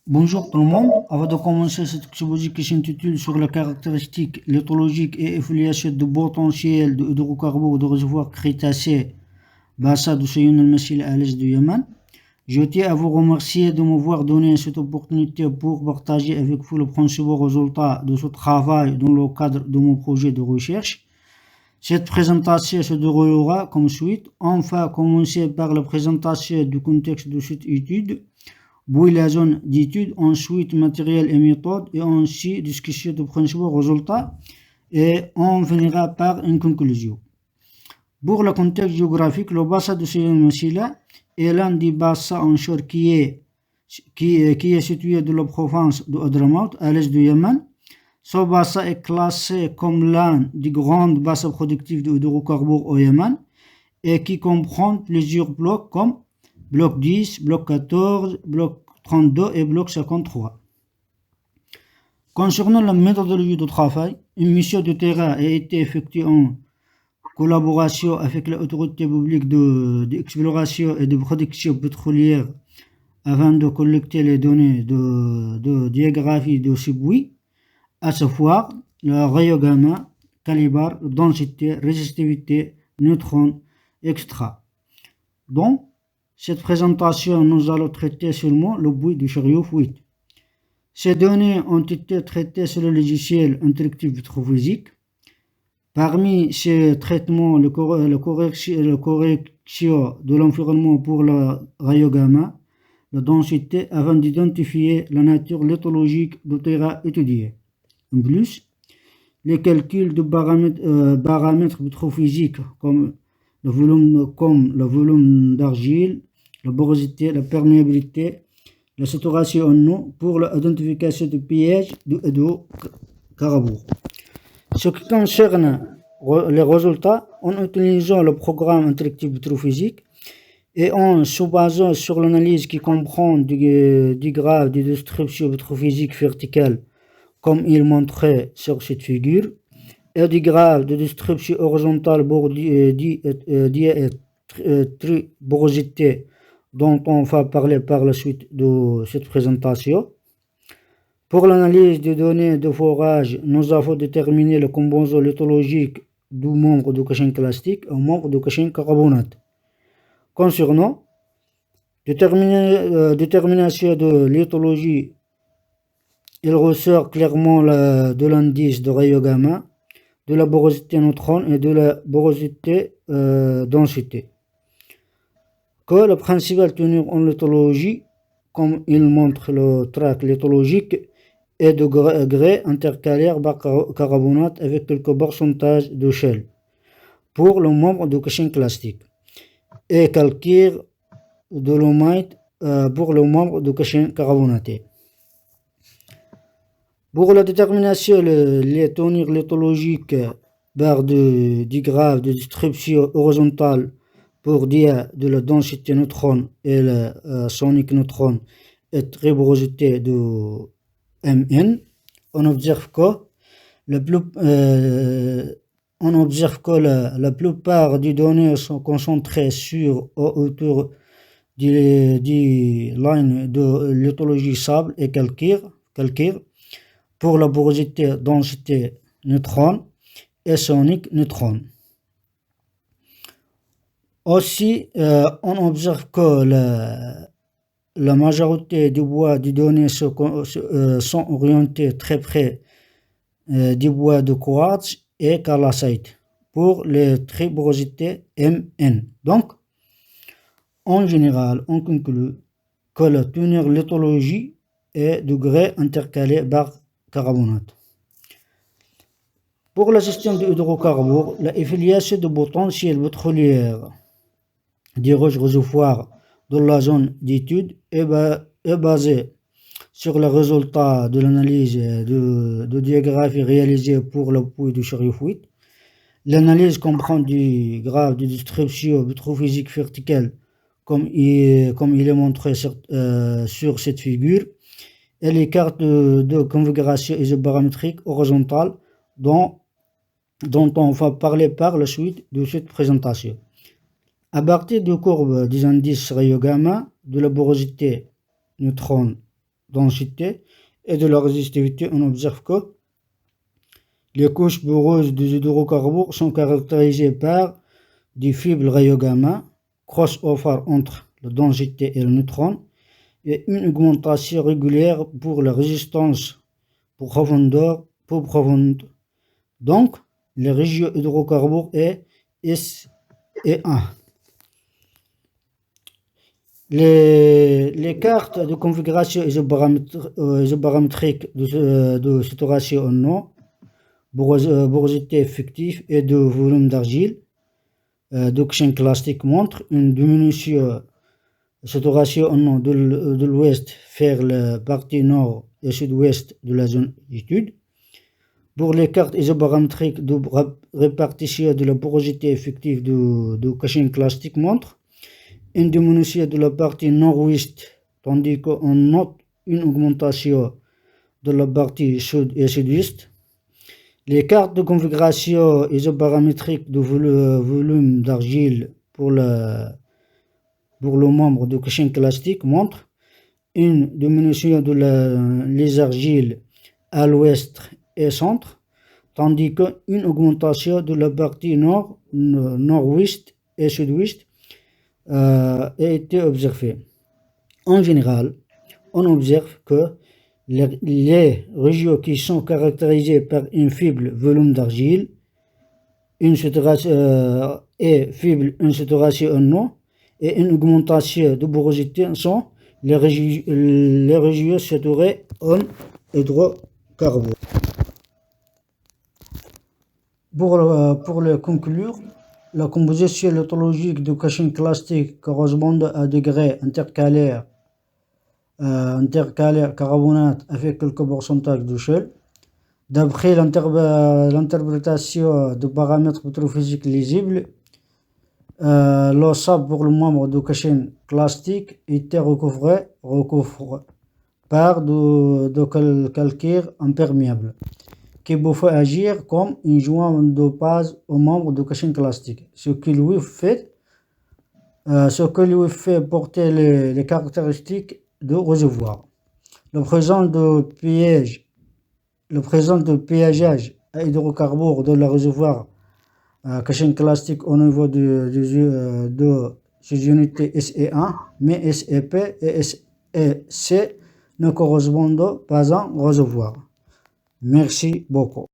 Bonjour tout le monde. Avant de commencer cette exposé qui s'intitule sur les caractéristiques lithologiques et affiliation de potentiel de hydrocarbures de réservoirs crétacés Bassa de Sayoun al-Massil à l'est du Yémen, je tiens à vous remercier de m'avoir donné cette opportunité pour partager avec vous le principal résultat de ce travail dans le cadre de mon projet de recherche. Cette présentation se déroulera comme suit. On va commencer par la présentation du contexte de cette étude, puis la zone d'étude, ensuite matériel et méthode, et ensuite discussion de principaux résultats, et on finira par une conclusion. Pour le contexte géographique, le bassin de Sayyid Massila est l'un des bassins onshore qui est situé dans la province de Hadramaut, à l'est du Yémen. Ce bassin est classé comme l'un des grands bassins productifs d'hydrocarbures au Yémen et qui comprend plusieurs blocs comme bloc 10, bloc 14, bloc 32 et bloc 53. Concernant la méthodologie de travail, une mission de terrain a été effectuée en collaboration avec l'autorité publique d'exploration et de production pétrolière afin de collecter les données de diagraphie de ce puits, à savoir le rayon gamma, calibre, densité, résistivité, neutrons, etc. Donc, cette présentation, nous allons traiter seulement le puits du Cheriouf 8. Ces données ont été traitées sur le logiciel interactif pétrophysique. Parmi ces traitements, la correction de l'environnement pour le rayon gamma, la densité, afin d'identifier la nature lithologique du terrain étudié. En plus, les calculs de paramètres pétrophysiques comme le volume d'argile, la porosité, la perméabilité, la saturation en eau pour l'identification de pièges de hydrocarbures. Ce qui concerne les résultats, en utilisant le programme interactif pétrophysique et en se basant sur l'analyse qui comprend des graphes de distribution pétrophysique verticale, comme il montrait sur cette figure, et des graphes de distribution horizontale pour triporosité dont on va parler par la suite de cette présentation. Pour l'analyse des données de forage, nous avons déterminé le composant lithologique du membre de caching clastique au membre de caching carbonate. Concernant détermination de lithologie, il ressort clairement de l'indice de rayon gamma, de la porosité neutron et de la porosité densité. Que la principale tenue en lithologie, comme il montre le trac lithologique, est de grès intercalaire bicarbonate avec quelques pourcentages de shell pour le membre de caching clastique et calcaire dolomite pour le membre de caching carbonaté. Pour la détermination les tenues lithologiques par des graphes de distribution horizontale pour dire de la densité neutron et la sonique neutron et triporosité de Mn, on observe que la plupart des données sont concentrées sur autour des lignes de lithologie sable et calcaire pour la porosité densité neutron et sonique neutron. Aussi, on observe que la majorité des bois des données sont orientés très près des bois de quartz et calcite pour les triporosités Mn. Donc, en général, on conclut que la teneur lithologie est de grès intercalé par carbonate. Pour la gestion des hydrocarbures, la affiliation de potentiel pétrolier des roches réservoirs de la zone d'étude est basée sur les résultats de l'analyse de diagraphie réalisée pour le puits du Cheriouf 8. L'analyse comprend des graphes de distribution pétrophysique verticale comme il est montré sur cette figure, et les cartes de configuration isoparamétrique horizontale dont on va parler par la suite de cette présentation. À partir de courbes des indices rayon gamma, de la porosité neutron densité et de la résistivité, on observe que les couches poreuses des hydrocarbures sont caractérisées par des fibres rayons gamma, crossover entre la densité et le neutron, et une augmentation régulière pour la résistance pour profondeur. Donc, les régions hydrocarbures est S et 1. Les cartes de configuration isoparamétrique de saturation en eau, porosité effective et de volume d'argile d'oxygène clastique montrent une diminution de saturation en eau de l'ouest vers la partie nord et sud-ouest de la zone d'étude. Pour les cartes isoparamétriques de répartition de la porosité effective de oxygène clastique montrent une diminution de la partie nord-ouest, tandis qu'on note une augmentation de la partie sud et sud-ouest. Les cartes de configuration isoparamétrique de volume d'argile pour le membre de oxygène clastique montrent une diminution de les argiles à l'ouest et centre, tandis qu'une augmentation de la partie nord-ouest et sud-ouest a été observée. En général, on observe que les régions qui sont caractérisées par une faible volume d'argile, une saturation en eau et une augmentation de porosité sont les régions saturées en hydrocarbures. Pour le conclure, la composition lithologique du oxygène clastique correspond à degrés intercalaires carbonate avec quelques pourcentages de sel. D'après l'interprétation de paramètres pétrophysiques lisibles, le sable pour le membre de oxygène clastique était recouvert par de calcaire imperméable, qui pouvait agir comme un joint de base au membre de oxygène clastique, ce qui lui fait porter les caractéristiques de réservoir. Le présent de piégeage à hydrocarbures de la réservoir oxygène clastique au niveau de ces unités SE1, mais SEP et SEC ne correspondent pas à un réservoir. Merci beaucoup.